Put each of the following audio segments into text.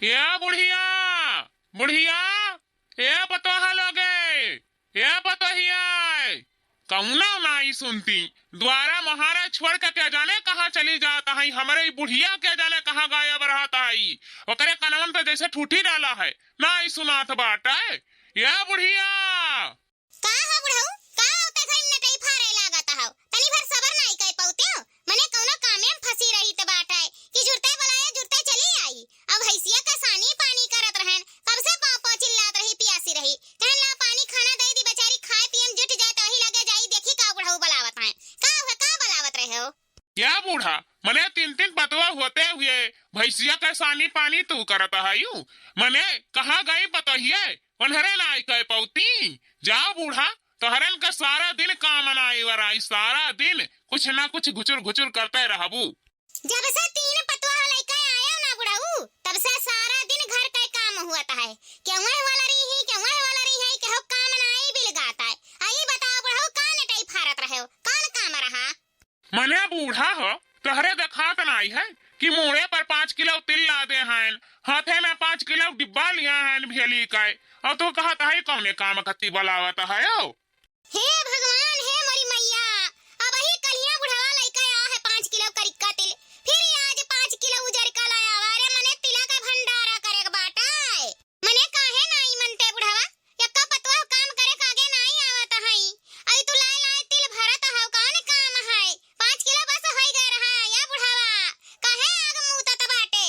ये बुढ़िया बुढ़िया, ये पतोहा लोगे, ये पतोहिया कौना नाई सुनती। द्वारा महाराज छोड़ के क्या जाने कहाँ चली जाता है। हमारे बुढ़िया क्या जाने कहाँ गायब रहता है। ओकरे कनवन पे जैसे ठूठी डाला है नाई सुनात बाटा है। ये बुढ़िया क्या बूढ़ा मने तीन तीन पतवा होते हुए भैंसिया का सानी पानी तू करता है यू। मने कहाँ गई पतोहिए उन्हरे ना कह पौती। जाओ बूढ़ा तोहरन का सारा दिन काम नाई वराई, सारा दिन कुछ ना कुछ घुचुर घुचुर करते रहबू। जब से तीन पतवा लेके आया ना बुढ़ाऊ तब से सारा दिन घर का काम हुआ है। क्यों वाला रही है कि हो काम नाई बिल गाता है। आई बताओ बुढ़ाऊ कान नटाई फारत रहे हो, कौन काम रहा। मने बूढ़ा हो तोहरे देखात नाई है कि मुड़े पर 5 किलो तिल ला दे हैं, हाथे में 5 किलो डिब्बा लिया है भेली का, और तू कहता है कौने काम कत्ती बलावत है। हे भगवान हे मोरी मैया, अब ही कलिया बुढ़ावा लेके आया है 5 किलो करिक्का तिल, फिर आज 5 किलो उजर का लाया। अरे मने तिला का भंडारा करे बाटा है। मने काहे नाई मनते बुढ़ावा, यक्का पतवा काम करे कागे नाई आवत है। आई तू लाए लाए तिल भरत है, कौन काम है। 5 किलो बस होई गए रहा या बुढ़ावा, काहे आग मुतत बाटे।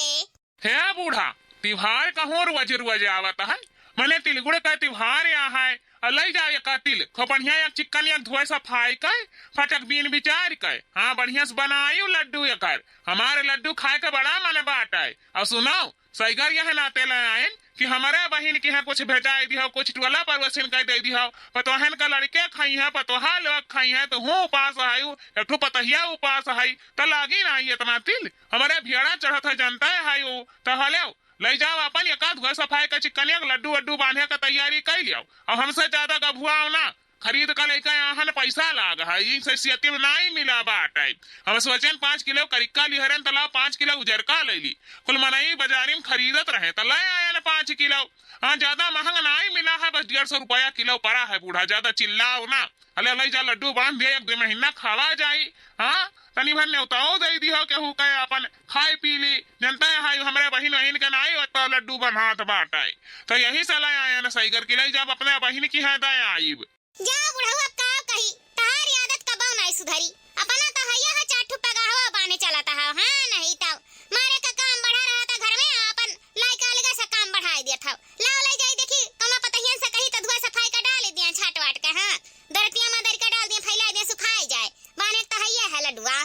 हे बूढ़ा तिहार कहूँ रोज रोज आवत है। मने तिलगुड़ का तिहार यहाँ है, अलग जाओ एक तिल खूब बढ़िया एक चिकन एक धोए सफाई कर फटक बीन विचार कर, हाँ बढ़िया से बनायु लड्डू एक हमारे लड्डू खाए के बड़ा मन बाट है। और सुनाओ सैगर यह नाते लाए कि हमारे बहन की है कुछ भेजाई दी हो, कुछ टोला पर वसन कर दे दी हो। पतोहन का लड़के खाई है, पतोहा लोग खाई है, तो हूँ उपास है, एक ठो पतहिया उपास है, तो लागी ना इतना तिल हमारे भियाड़ा चढ़त है जनता है वो। तो हले ले जाओ अपन एक धोए सफाई का चिकन लड्डू वड्डू बांधे का तैयारी कर लियो। और हमसे ज्यादा गभुआ ना खरीद कर लेकर यहाँ पैसा लाग है, इनसे सियती में नहीं मिला बाट है। हम सोचें 5 किलो करिक्का लिहरन तला 5 किलो उजरका ले ली, कुल मनई बाजारी में खरीदत रहे तो ले आया ना 5 किलो। हाँ ज्यादा महंगा नहीं मिला है, बस 150 रुपया किलो पड़ा है। बूढ़ा ज्यादा चिल्लाओ ना, अले ले जा लड्डू बांध दिया 1-2 महीना खावा जाये। हाँ तनी भर न्योताओ दे दी हो केहू के अपन खाई पी ली, जनता है हमारे बहन वहीन के नाई होता लड्डू बनात बाट है। तो यही सलाह आया ना सही कर के ले जब अपने बहन की है दया आईब। जा बुढ़ऊ अब का कही, तहार आदत कबो नहीं सुधरी। अपना तो हैया है चाठू पगावा बाने चलाता है। हां नहीं तो मारे का काम बढ़ा रहा था घर में, अपन लाइका लगा से काम बढ़ाई दिया था। लाओ ले जाई देखी कमा पतहियन से कही तो धुआ सफाई का डाल दिया छाट वाट के। हां दरतिया में दर का डाल दिया फैला दिया सुखाई जाए, बाने तो हैया है लड्डुआ।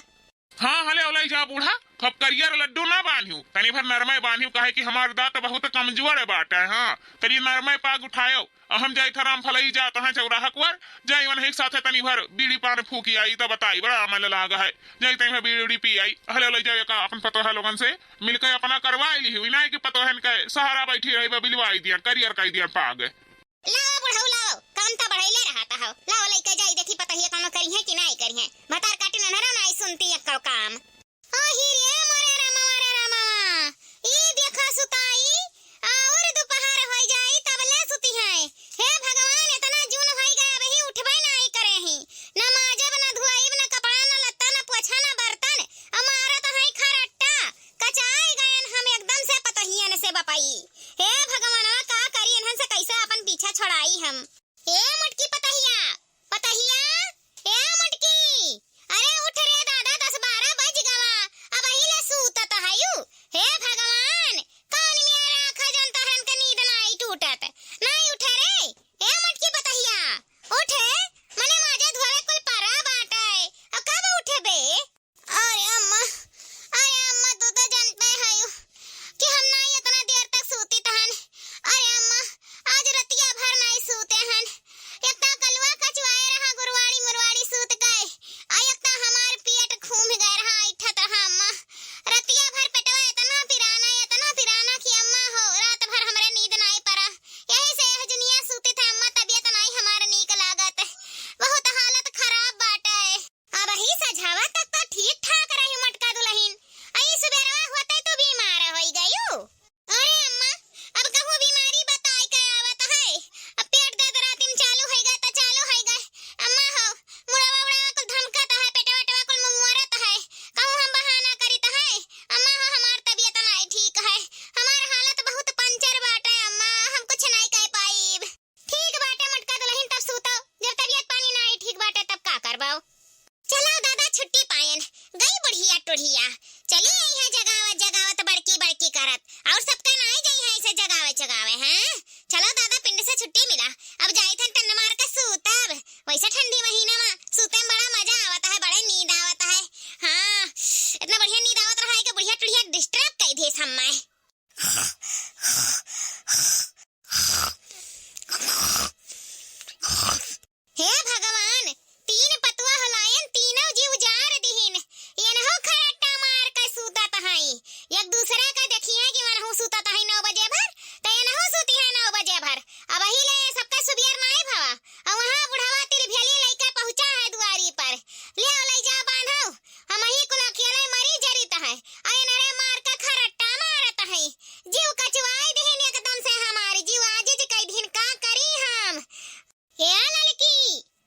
हाँ हले ओलाई जा बूढ़ा खूब करियर लड्डू ना बांधियो, तनी भर नरमय बांधियो काहे कि हमार दांत बहुत कमजोर बाट है। हाँ तनी नरमय पाग उठायो, हम जाई थराम फलई जा तहां चौराहा कुवर जाई वन एक साथे तनी भर बीड़ी पान फूकी आई तो बताई बड़ा अमल लाग है। जाई तई में बीड़ी पी आई हले ओलाई जा का अपन पतोहा लोगन से मिलकर अपना करवाई ली हुई ना कि पतोहन के सहारा बैठी रही बिलवाई दिया करियर कई दिया पाग। लाओ बुढ़ऊ लाओ, काम तो बढ़ाइले रहता हो। लाओ लेके जाई देखी पतहिया काम करी है कि नहीं करी है। भतार काटे नहरा नहीं सुनती एक काम। ओ हीरे मोरे रामा ई देखा सुताई और दोपहर हो जाई तब ले सुती है। हे भगवान इतना जून होई गया वही उठबे नहीं करे ही, न माजब न धुआईब न कपड़ा न लत्ता न पोछा न बर्तन। हमारा तो है खरट्टा कचाई गयन हम एकदम से पतहियन से बपाई। हे भगवान का करी इन्हन से कैसे अपन पीछा छोड़ाई हम। ए मुटकी पतहिया पतहिया, ए मुटकी अरे उठ रे दादा 10-12 बज गवा, अब ही ले और सबका नहीं जाई है ऐसे जगावे जगावे हैं। चलो दादा पिंड से छुट्टी मिला, अब जाई थन टन्ना मार के सूतब। वैसे ठंडी महीना में सूते में बड़ा मजा आवता है, बड़े नींद आवता है। हाँ इतना बढ़िया नींद आवत रहा है कि बढ़िया टुड़िया डिस्टर्ब कर दे समय। हे भगवान, तीन पतवा हलायन तीनों जीव जार दिहिन। ये नहो खरट्टा मार के सूतत हई, एक दूसरे का देखिए कि मनहु सूतत हई 9 बजे भर, तो ये नहो सूती है 9 बजे भर। अब ही ले सबका सुबियर नाई भवा, और वहां बुढ़ावा तिल भेली लइका पहुंचा है दुआरी पर। ले ले जा बांधो, हम ही कुल अकेले मरी जरित है। आए नरे मार के खरट्टा मारत है, जीव कचवाई दिहिन एकदम से। हमारी जीव आज जी कई दिन का करी हम। हे ललकी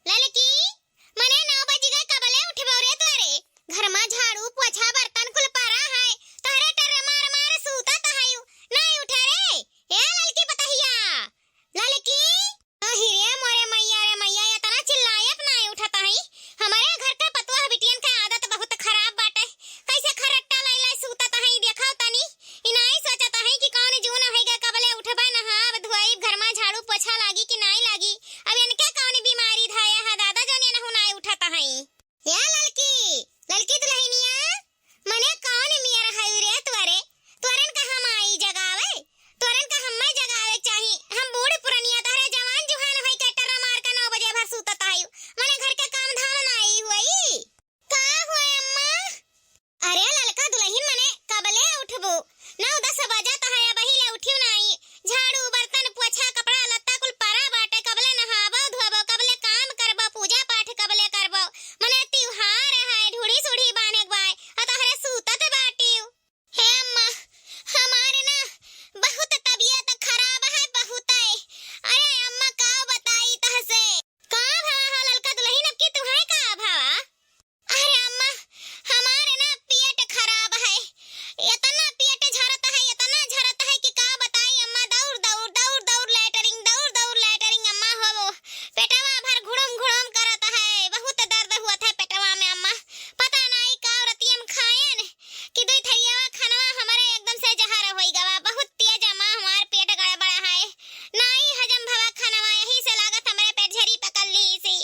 ललकी, मने 9 बजे गए कबले उठबो रे तोरे? घर में झाड़ू पोछा बर्तन कुल पड़ा है, तोरे टर मार मार सूतत हयू, नहीं उठे रे? हे ललकी पतहिया ललकी। रे मोरे मैया रे मैया, ये तना चिल्लायत नहीं उठत हई। हमारे घर का पतवा बिटियन का आदत बहुत खराब बाटे, कैसे खरट्टा लाई सूतत हई देखो तनी। इनाई सोचत हई कि कौन जून होइगा कबले उठबा नहाब धोई, घर में झाड़ू पोछा लागी कि नहीं लागी। अब इनके कौन बीमारी धाया है दादा जो ने नहीं उठत हई। या ललकी ललकी दुल्हनिया, मने कौन मियर हई रे तोरे? तोरन का हम आई जगावे, तोरन का हम जगावे चाही। हम बूढ़ पुरनिया तोरे जवान जुहान होई के टर्रा मार के 9 बजे भर सूतत हई, मने घर के काम धाम नहीं हुई। का हुए अम्मा? अरे ललका दुल्हन, मने कबले उठबो? 9-10 बजत है, अबही ले उठियो नहीं। झाड़ू बर्तन पोछा कपड़ा लत्ता कुल परा बाटे, कबले नहाबो धोबो, कबले काम करबो, पूजा पाठ कबले करबो। मने त्योहार है, ढूढ़ी सुढ़ी बांधे बाय अतहरे सूतत बाटियो। हे अम्मा, हमारे ना बहुत तबीयत खराब है बहुत है। अरे अम्मा का बताई तहसे का भावा ललका दुल्हन, अब की तुहाई का भावा? अरे अम्मा, हमारे ना पेट खराब है, इतना पेट झरता है, इतना झरता है कि का बताई अम्मा। दौड़ दौड़ दौड़ दौड़ लैटरिंग अम्मा हो, पेटवा भर घुड़म घुड़म करता है, बहुत दर्द हुआ था पेटवा में अम्मा। पता नहीं का रतियम खायन कि दुई थरियावा खानवा हमारे एकदम से जहर होई गवा। बहुत तेज अम्मा हमार पेट गड़बड़ा है, नहीं हजम भवा खानवा, यही से लागत हमारे पेट झरी पकड़ ली सी।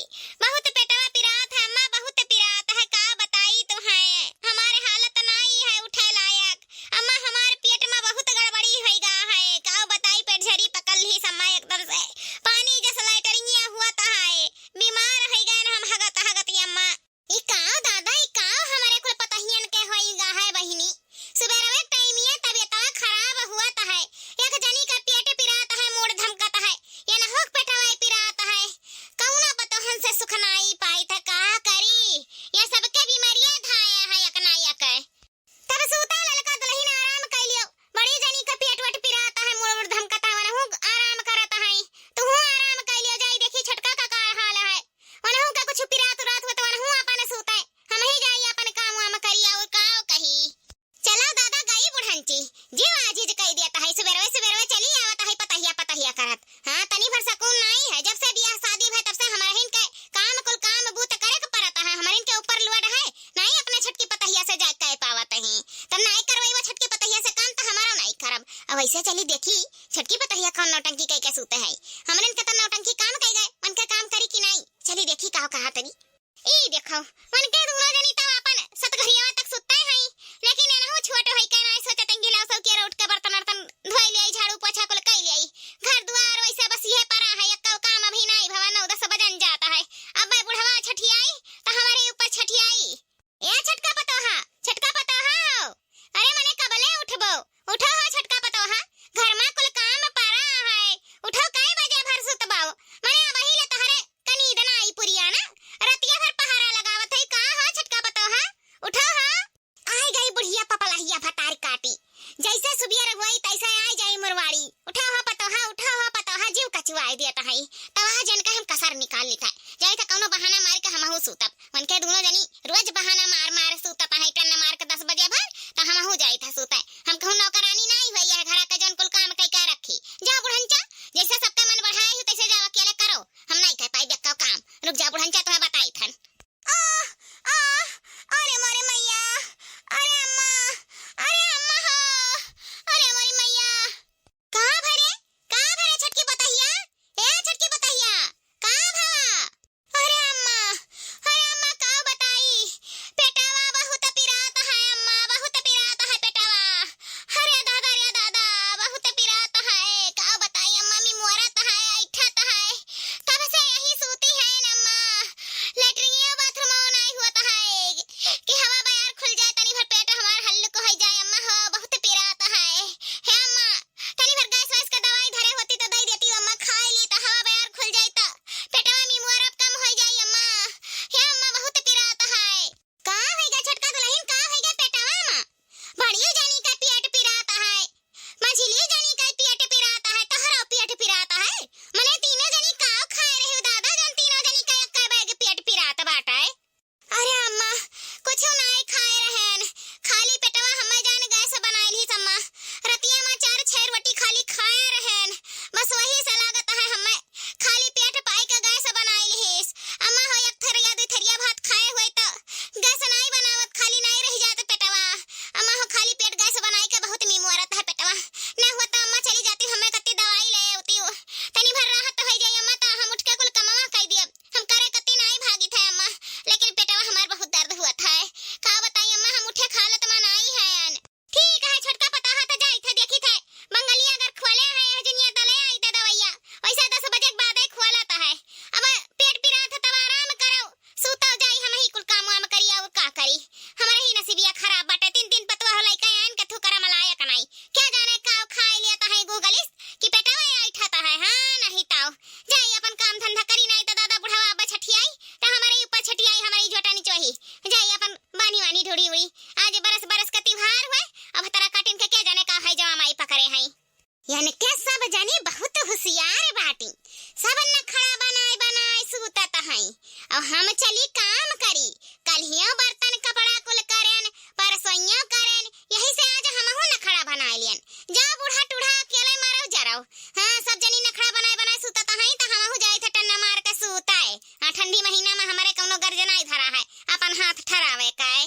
बहुत पेटवा पिरात है अम्मा, बहुत पिरात है, का बताई तो है। हमारे हालत नहीं है उठे लायक अम्मा, हमारे पेट में बहुत गड़बड़ी होई गा है, का बताई पेट झरी पकड़ ली समय एकदम से। पानी जैसा लैटरिंगिया हुआ ता है, बीमार है गए ना हम हगत हगत अम्मा। ई काव दादा, ई काव हमारे को पतहियन के होई गा है बहिनी। सुबेरवे टाइमिया तबीयत खराब हुआ ता है, एक जनी का पेट पिरात है, मूड धमकत है, ये ना होक पेटवा पिरात है। कौना पतोहन से सुख नहीं पाई था, का करी? ये सबके बीमारियां धाया है एकना एक। तब सूता ललका दुल्हन आराम कर लियो, बड़ी जनी का पेट वट पिराता है, मूड धमकता है, वनहु आराम करता है। तू आराम कर लियो, जाई देखी छोटका का हाल है, वनहु का कुछ पिरात रात होत वनहु अपन सूते, हम ही जाई अपन काम वाम करिया और काव कही। चलो दादा गई बुढ़ंची, जीव आजीज कह देता है, सुबेरवे चली आवत है पतहिया करत। हां तनी भर सकून नहीं है, जब से बियाह शादी भई तब से हमारे हिन के काम कुल काम बूत करे के पड़ता है, हमारे के ऊपर लोड है, नहीं अपने छटकी पतहिया से जा कह पावत है। तब नहीं करवाई वो छटकी पतहिया से काम, तो हमारा नहीं करब। अब ऐसे चली देखी छटकी पतहिया कौन नौटंकी कह के सूते है, हमरे के तो नौटंकी काम कह गए, मन के काम करी कि नहीं। चली देखी का कहा तनी। ई देखो मन के दूनो जनी तो अपन सतघरिया तक सुतते हैं, लेकिन एनहु छोट होई के नहीं सोचत कि लाओ सब के उठ के बर्तन वर्तन धोई ले, झाड़ू पोछा कुल कई ले, घर दुआर वैसे बस ये परा है, एक काम अभी नहीं भवा 9-10 बजन जाता है। अब भाई बुढ़वा छठियाई तो हमारे ऊपर छठियाई। ए छटका पतोहा हो, अरे मने कबले उठबो? उठो हो छटका पतोहा, घर में कुल काम परा है, उठो कई बजे भर सुतबाओ। मने अब ही ले तहरे कनी दनाई पुरिया ना, रतिया भर पहारा लगावत है, का हो छटका पतोहा? उठो हो। आई गई बुढ़िया पपलहिया भतार काटी, जैसे सुबियर हुई तैसे आई जाई मुरवाड़ी। उठो हो पतोहा, जीव कचुआई देता है, तवा जन का हम कसर निकाल लेता, जाई त कोनो बहाना मार के हमहु सूतब। मन के दोनों जनी रोज बहाना मार सूतत है, टन मार के 10 बजे भर त हमहु जाई था सूते। हम कहूं नौकरानी नहीं भई है, घर का जन कुल काम कई के रखी। जा बुढ़ंचा, जैसे सबके मन बढ़ाए हो तैसे जाओ अकेले करो, हम नहीं कह पाई बेक्का काम। रुक जा बुढ़ंचा, तुम्हें बताई थन। अरे मोरे मैया, अरे अम्मा हो, अरे मोरी मैया, मछली जनी कई पेट पिराता है तहरा पेट पिराता है मने तीनों जनी काव खाए रहे हो दादा जन तीनों जनी कई बैग पेट पिराता बाटा है। अरे अम्मा कुछ नहीं खाए रहन खाली पेटवा हमें जान गैस बनाइली अम्मा रतिया में 4-6 रोटी खाली खाए रहन बस वही से लागत है हमें खाली पेट पाई के गैस बनाइली हेस अम्मा हो एक थरिया दो थरिया भात खाए हुए तो गैस नहीं बनावत खाली नहीं रह जात पेटवा अम्मा हो खाली पेट गैस बनाई के बहुत मीमोरत है पेटवा ना हुआ तो अम्मा चली जाती हमें कत्ती दवाई ले आती तनी भर राहत हो जाई अम्मा ता हम उठ के कुल कमावा कह दिए हम करे कत्ती नहीं भागी थे अम्मा लेकिन पेटवा हमार बहुत दर्द हुआ था का बताई अम्मा हम उठे खालत में नहीं है ठीक है छोटका पता है तो जाई थे देखी थे बंगलिया अगर खोले है हजनिया दले आई थे दवाइया वैसे 10 बजे के बाद ही खोलाता है अब पेट पिरा था तब आराम करो सूता जाई हम ही कुल काम वाम करी और का करी हमारे ही नसीबिया खराब बाटे 3 पतवा हो लइका आन के थुकरा मलाया कनाई क्या जाने काव खाए लेता है गूगलिस कि पेटवा आई ठाता है हां नहीं ताओ जाई अपन काम धंधा करी नहीं तो दादा बुढ़ावा अब छठियाई तो हमारे ऊपर छठियाई हमारी जोटानी चोही जाई अपन बानी वानी ढोड़ी उड़ी आज बरस बरस का त्योहार हुए अब तरा काटिन के क्या जाने का है जवा माई पकड़े हैं यानी क्या सब जानी बहुत होशियार बाटी सब न खड़ा बनाए बनाए सूतत हैं और हम चली काम करी कलियों बर्तन कपड़ा कुल करेन परसोइयों करेन यही से आज हमहु न खड़ा बनाए लियन जा बूढ़ा टूढ़ा अकेले मारो जराओ हां सब जनी न खड़ा बनाए बनाए सूतत हैं त हमहु जाई थे टन्ना मार के सूताए ठंडी महीना में हमारे कोनो गर्जना धरा है अपन हाथ ठरावे काए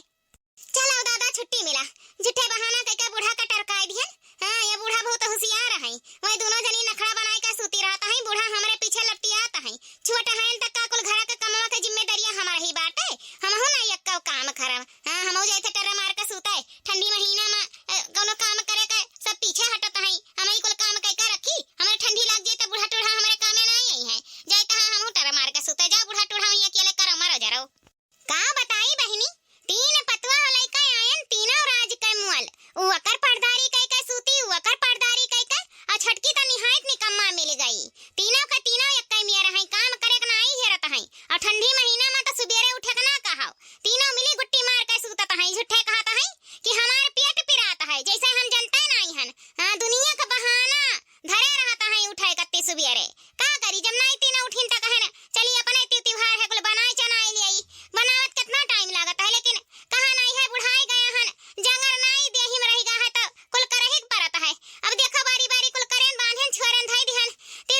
चलो दादा छुट्टी मिला झूठे बहाना कह के बूढ़ा का टरकाई दियन हां ये बूढ़ा बहुत होशियार है वही दोनों जनी नखड़ा बनाए के सूती रहता है बूढ़ा हमारे पीछे लपटियाता है छोटा है तक का कुल घर के कमावा के जिम्मेदारियां हमारा ही बाटे हमहु ना एक काम करब हां हमहु जाई थे टर्रा मार के सूताए ठंडी महीना में कोनो काम करे के सब पीछे हटत है हम ही कुल काम कह के रखी हमें ठंडी लग जाए तो बूढ़ा टूढ़ा हमारे कामे नहीं आई है जाई त हमहु टर्रा मार के सूताए जा बूढ़ा टूढ़ा ही अकेले करो मारो जरो का बताई बहिनी 3 पतवा लइका आयन तीनों राज के मुअल वकर पर्दारी कह के सूती वकर पर्दारी कह के आ छटकी त निहायत निकम्मा मिल गई तीनों का तीनों एक में रहे काम करे के नहीं हेरत है और ठंडी महीना में तो सुबेरे उठे के ना कहाओ तीनों मिली गुट्टी मार के सूतत है झूठे कहता है कि हमारे पेट पिराता है जैसे हम जनते नहीं हन हां दुनिया का बहाना धरे रहता है उठे कत्ती सुबेरे का करी जब नहीं तीनों उठिन त कहे चली अपने त्योहार है कुल बनाए चनाई ले आई बनावत कितना टाइम लागत है लेकिन कहां नहीं है बुढ़ाई गया हन जंगर नहीं देही में रही गा है तो कुल करही परत है अब देखो बारी बारी कुल करेन बांधन छोरन धई दिहन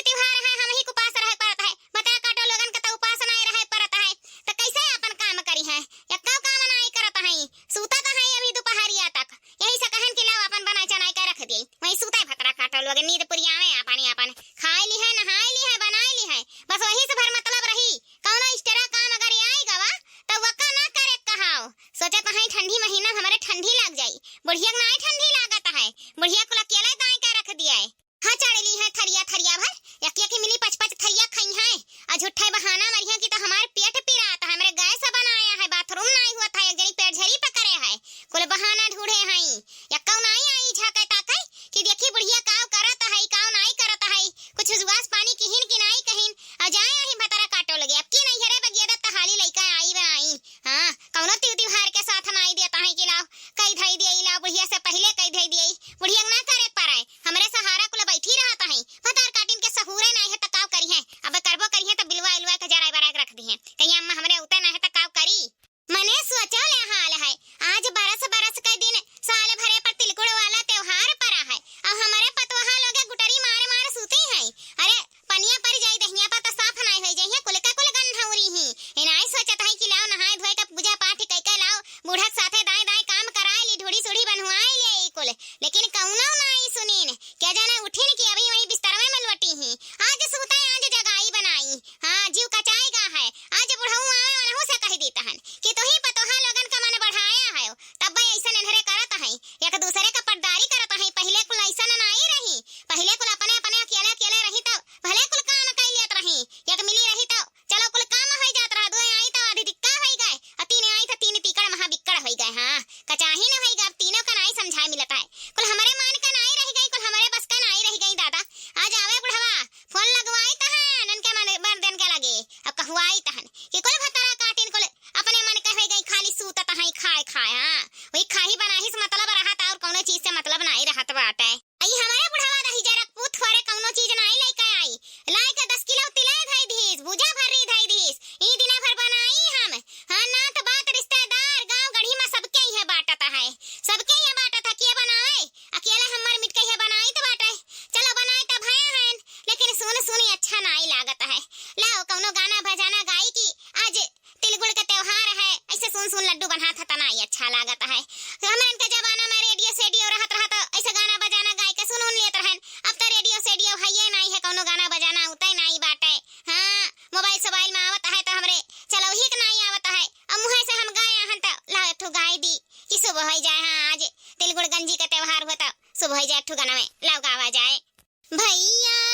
त्योहार है हम ही को पास रहे परत है बता काटो लोगन का तो उपास नहीं रहे परत है तो कैसे अपन काम करी है एक काम नहीं करत है सूता तो है अभी दोपहरिया तक यही से कहन कि लाओ अपन बना चनाई के रख दी वही सूता भतरा काटो लोग नींद पूरी आवे अपन खाई ली है नहाई ली है बनाई ली है बस वही से भर मतलब रही कौनो एक्स्ट्रा काम अगर आई गवा तो वका ना करे कहाओ सोचत है ठंडी महीना हमारे ठंडी लग जाई बुढ़िया नहीं ठंडी लागत है बुढ़िया को अकेले दाई के रख दिया है हां चढ़ली है थरिया थरिया भर एक मिली 5-5 थरिया खाई है आ झूठे बहाना मरिया की तो हमारे पेट पिराता है मेरे गैस बनाया है बाथरूम नहीं हुआ था एक जनी पेट झरी पकड़े है कुल बहाना ढूंढे हैं या कौ नहीं आई झाके ताके कि देखी बुढ़िया काव करत है काव नहीं करत है कुछ जुआस पानी किहिन कि नहीं कहिन आ जाए ही भतरा काटो लगे अब की नहीं हरे बगियदा तहाली लइका आई बनाई हां कौनो त्योहार के साथ नहीं देता है कि लाओ कई धई दे लाओ बुढ़िया से पहले कई धई दे बुढ़िया ना करे पाए हमरे सहारा कुल बैठी रहता है भतार काटिन के सहूरे नहीं है त काव करी है अब करबो करी है त बिलवा इलवा के जराई बराग रख दी है कहीं अम्मा हमरे उते नहीं है त काव करी मने सोचो ले हाल है आज बरस बरस के दिन साल भरे पर तिलकुड़ वाला त्योहार पड़ा है अब हमारे पतवाहा लोग गुटरी मारे मारे सूते हैं अरे पनिया पर जाई दहिया पर तो साफ नहीं होई जाई है कुल का कुल गंधौरी ही इनाई सोचत है कि लाओ नहाए धोए के पूजा पाठ कई के लाओ बूढ़ा के साथे दाई दाई काम कराए ली ढोड़ी सोड़ी बनवाई ले कुल लेकिन कौनो नहीं सुनीन क्या जाने उठिन कि अभी वही बिस्तर में मलवटी ही आज सूते आज जगाई बनाई हां जीव कचाएगा है आज बुढ़ऊ आवे वाला से कह देता हन कि तो ही पतोहा लोगन का मन बढ़ाया है तब भाई ऐसा नहरे करत है एक दूसरे का पर्दारी करत है पहले कुल ऐसा नहीं रही पहले कुल अपने अपने अकेले अकेले रही तो भले कुल काम कर लेत रही एक मिली रही तो चलो कुल काम हो जात रहा दो आई तो आधी दिक्का हो गए और तीन आई तो तीन तीकड़ महा बिक्कड़ हो गए हां कचाही न होई गब तीनों का नहीं समझाए मिलता है कुल हमारे मान का नहीं रह गई कुल हमारे बस का नहीं रह गई दादा आज आवे बुढ़वा फोन लगवाई तहन उनके मन बर देन के लगे अब कहवाई तहन कि कुल भतरा काटिन कुल अपने मन के हो गई खाली सूतत है खाए खाए हां वही खाही बनाही से मतलब रहा था और कोनो चीज से मतलब नहीं रहत बाटे आई हमारे ठो गाना में लाओ गावा जाए भैया